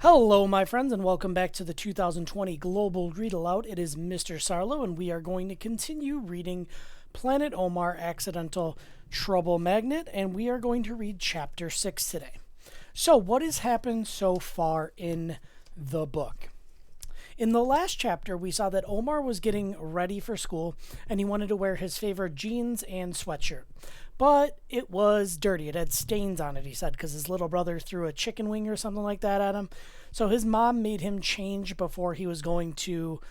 Hello, my friends, and welcome back to the 2020 Global Read Aloud. It is Mr. Sarlo, and we are going to continue reading Planet Omar Accidental Trouble Magnet, and we are going to read Chapter 6 today. So, what has happened so far in the book? In the last chapter, we saw that Omar was getting ready for school, and he wanted to wear his favorite jeans and sweatshirt. But it was dirty. It had stains on it, he said, because his little brother threw a chicken wing or something like that at him. So his mom made him change before he was going to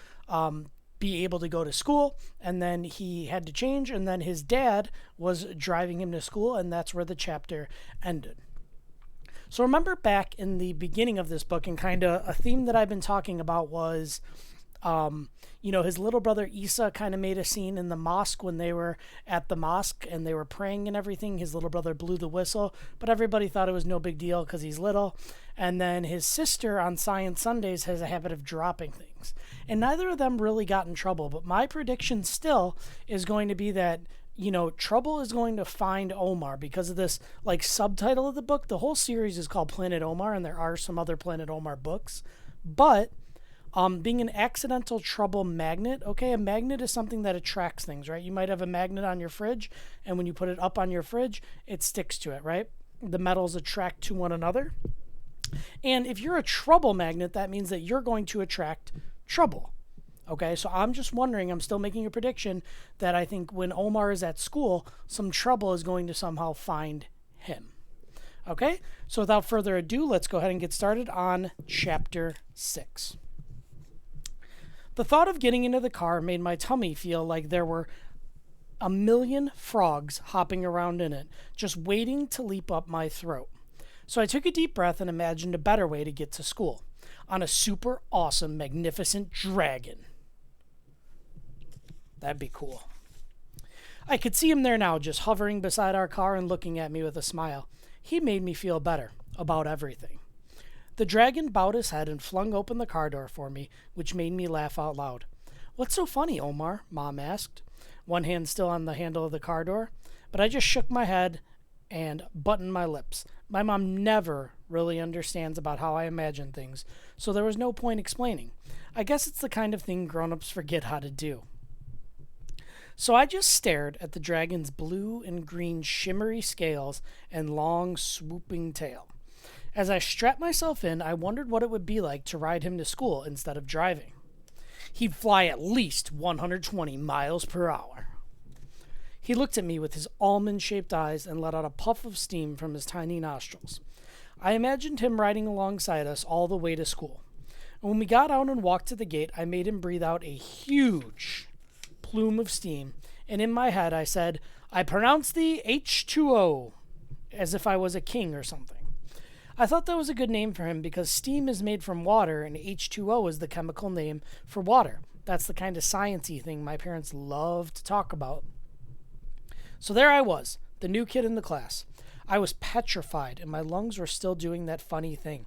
be able to go to school. And then he had to change. And then his dad was driving him to school. And that's where the chapter ended. So remember back in the beginning of this book, and kind of a theme that I've been talking about was his little brother Isa kind of made a scene in the mosque when they were at the mosque and they were praying and everything. His little brother blew the whistle, but everybody thought it was no big deal because he's little. And then his sister on Science Sundays has a habit of dropping things. And neither of them really got in trouble. But my prediction still is going to be that, trouble is going to find Omar because of this subtitle of the book. The whole series is called Planet Omar, and there are some other Planet Omar books. But being an accidental trouble magnet, okay, a magnet is something that attracts things, right? You might have a magnet on your fridge, and when you put it up on your fridge, it sticks to it, right? The metals attract to one another. And if you're a trouble magnet, that means that you're going to attract trouble. Okay, so I'm just wondering, I'm still making a prediction that I think when Omar is at school, some trouble is going to somehow find him. Okay, so without further ado, let's go ahead and get started on Chapter 6. The thought of getting into the car made my tummy feel like there were a million frogs hopping around in it, just waiting to leap up my throat. So I took a deep breath and imagined a better way to get to school. On a super awesome, magnificent dragon. That'd be cool. I could see him there now, just hovering beside our car and looking at me with a smile. He made me feel better about everything. The dragon bowed his head and flung open the car door for me, which made me laugh out loud. "What's so funny, Omar?" Mom asked, one hand still on the handle of the car door. But I just shook my head and buttoned my lips. My mom never really understands about how I imagine things, so there was no point explaining. I guess it's the kind of thing grown-ups forget how to do. So I just stared at the dragon's blue and green shimmery scales and long, swooping tail. As I strapped myself in, I wondered what it would be like to ride him to school instead of driving. He'd fly at least 120 miles per hour. He looked at me with his almond-shaped eyes and let out a puff of steam from his tiny nostrils. I imagined him riding alongside us all the way to school. And when we got out and walked to the gate, I made him breathe out a huge plume of steam, and in my head I said, "I pronounce thee H2O," as if I was a king or something. I thought that was a good name for him because steam is made from water and H2O is the chemical name for water. That's the kind of science-y thing my parents love to talk about. So there I was, the new kid in the class. I was petrified and my lungs were still doing that funny thing.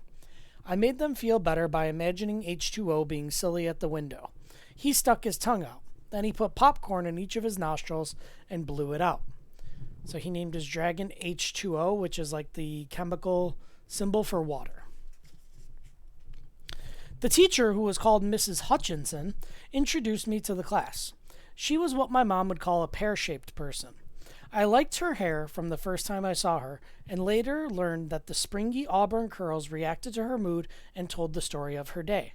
I made them feel better by imagining H2O being silly at the window. He stuck his tongue out. Then he put popcorn in each of his nostrils and blew it out. So he named his dragon H2O, which is like the chemical symbol for water. The teacher, who was called Mrs. Hutchinson, introduced me to the class. She was what my mom would call a pear-shaped person. I liked her hair from the first time I saw her, and later learned that the springy auburn curls reacted to her mood and told the story of her day.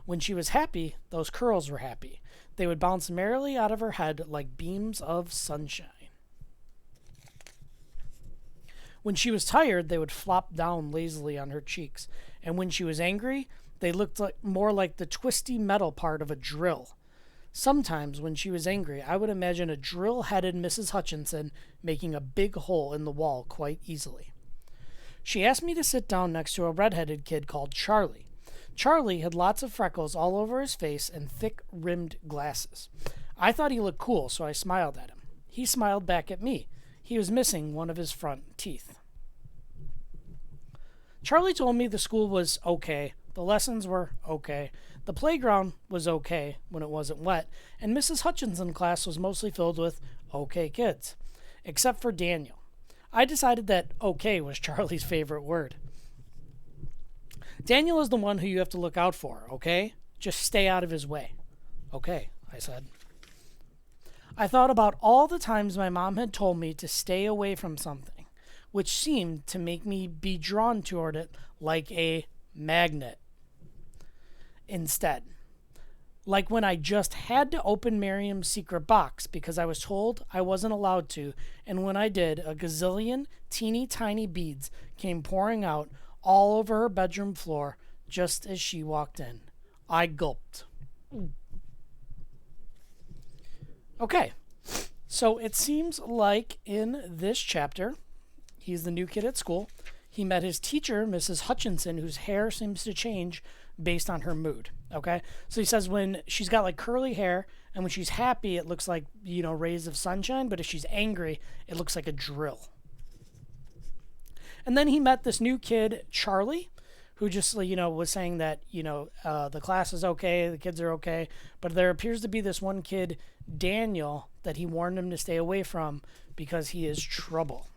When she was happy, those curls were happy. They would bounce merrily out of her head like beams of sunshine. When she was tired, they would flop down lazily on her cheeks, and when she was angry, they looked more like the twisty metal part of a drill. Sometimes, when she was angry, I would imagine a drill-headed Mrs. Hutchinson making a big hole in the wall quite easily. She asked me to sit down next to a red-headed kid called Charlie. Charlie had lots of freckles all over his face and thick-rimmed glasses. I thought he looked cool, so I smiled at him. He smiled back at me. He was missing one of his front teeth. Charlie told me the school was okay, the lessons were okay, the playground was okay when it wasn't wet, and Mrs. Hutchinson's class was mostly filled with okay kids, except for Daniel. I decided that okay was Charlie's favorite word. Daniel is the one who you have to look out for, okay? Just stay out of his way. Okay, I said. I thought about all the times my mom had told me to stay away from something, which seemed to make me be drawn toward it like a magnet. Instead, like when I just had to open Miriam's secret box because I was told I wasn't allowed to, and when I did, a gazillion teeny tiny beads came pouring out all over her bedroom floor just as she walked in. I gulped. Okay, so it seems like in this chapter, he's the new kid at school. He met his teacher, Mrs. Hutchinson, whose hair seems to change based on her mood. Okay, so he says when she's got like curly hair, and when she's happy, it looks like, you know, rays of sunshine, but if she's angry, it looks like a drill. And then he met this new kid, Charlie, who just, you know, was saying that, you know, the class is okay, the kids are okay, but there appears to be this one kid, Daniel, that he warned him to stay away from because he is trouble.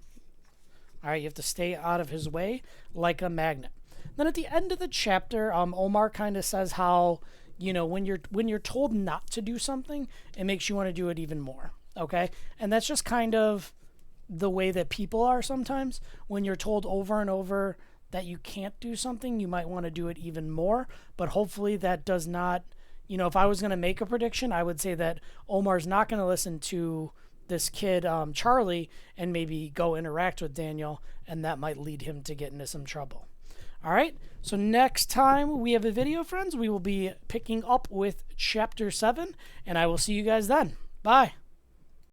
All right, you have to stay out of his way like a magnet. Then at the end of the chapter, Omar kind of says how, you know, when you're told not to do something, it makes you want to do it even more. Okay, and that's just kind of the way that people are sometimes. When you're told over and over that you can't do something, you might want to do it even more. But hopefully that does not, you know, if I was going to make a prediction, I would say that Omar's not going to listen to this kid, Charlie, and maybe go interact with Daniel, and that might lead him to get into some trouble. All right, so next time we have a video, friends, we will be picking up with Chapter 7, and I will see you guys then. Bye.